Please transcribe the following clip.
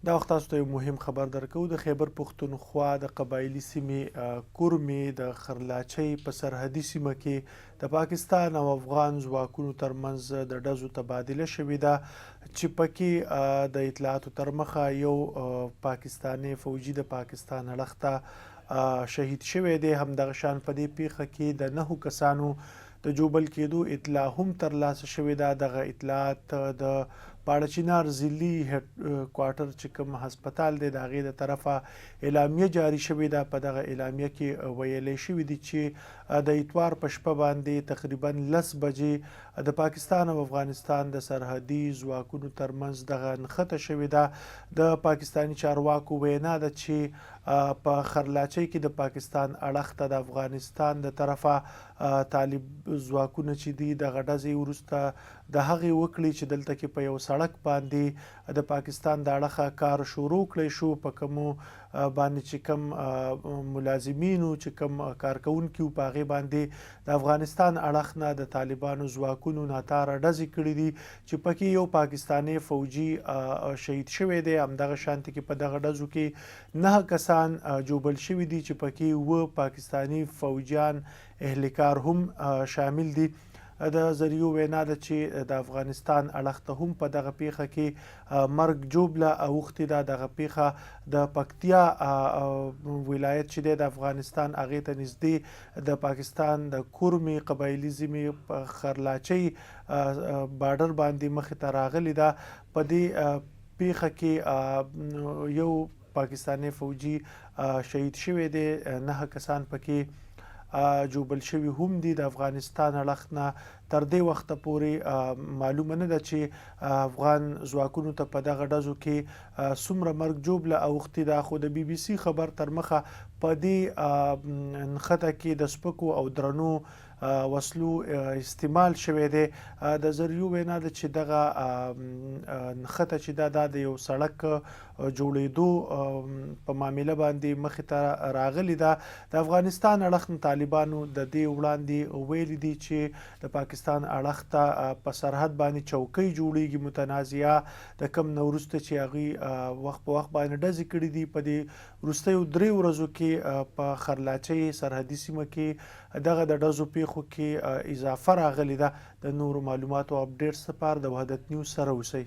دا وخت تاسو ته یو مهم خبر درکوو. د خیبر پښتونخوا د قبایلي سیمې کورمې د خرلاچۍ په سرحدي سیمه کې د پاکستان او افغان ځواکونو ترمنځ د ډزو تبادله شوې ده، چې پکې د اطلاعاتو تر مخه یو پاکستاني فوجي د پاکستان اړخ ته شهید شوی دی. همدغه شان په دې پیښه کې د 9 کسانو د جوبل کېدو اطلاع هم ترلاسه شوې ده. دغه اطلاعات د باړچینار ضلعي هډ کوارټر چې کوم هسپتال دی د هغې د طرفه اعلامیه جاري شوې ده. په دغه اعلامیه کې ویلی شوي دي چې د اتوار په شپه باندې تقریبا 10 بجې د پاکستان او افغانستان د سرحدي ځواکونو ترمنځ دغه نښته شوې ده. د پاکستاني چارواکو وینا ده چې په خرلاچۍ کې د پاکستان اړخ ته د افغانستان د طرفه طالب ځواکونه چې دي دغه ډزې وروسته د هغې وکړي چې دلته کې په یو سړک باندې د پاکستان د اړخه کار شروع کړی شو. په کومو باندې چې کوم ملازمینو چې کوم کارکوونکي وو په هغې باندې د افغانستان اړخ نه د طالبانو ځواکونو ناتاره ډزې کړي دي چې پکې یو پاکستاني فوجي شهید شوی دی. همدغه شانتې کې په دغه ډزو کې 9 کسان جوبل شوي دي چې پکې 7 پاکستاني فوجیان اهلکار هم شامل دي. د ذریعو وینا ده چې د افغانستان اړخ ته هم په دغه پیښه کې مرګ ژوبله اوښتې ده. دغه پیښه د پکتیا ولایت چې دی د افغانستان هغې ته نږدې د پاکستان د کورمې قبایلي سیمې په خرلاچۍ بارډر باندې مخې ته راغلې ده. په دې پیښه کې یو پاکستاني فوجي شهید شوی دی، 9 کسان پکې جوبل شوي هم دي. د افغانستان اړخ نه تر دې وخته پورې معلومه نه ده چې افغان ځواکونو ته په دغه ډزو کې څومره مرګ ژوبله اوښتې ده. خو د BBC خبر تر مخه په دې نښته کې د سپکو او درنو وسلو استعمال شوی دی. د ذریعو وینا ده چې دغه نښته چې دا د یو سړک جوړېدو په معامله باندې مخې ته راغلې ده. د افغانستان اړخ طالبانو د دې وړاندې ویلي دي چې د پاکستان اړخ ته په سرحد باندې چوکۍ جوړیږي متنازعه، د کم نه وروسته چې هغوی وخت په وخت باندې ډزې کړي دي. په دې وروستیو 3 ورځو کې په خرلاچۍ سرحدي سیمه کې دغه د ډزو پیښو کې اضافه راغلې ده. د نورو معلوماتو او اپډیټس لپاره د وحدت نیوز سره اوسئ.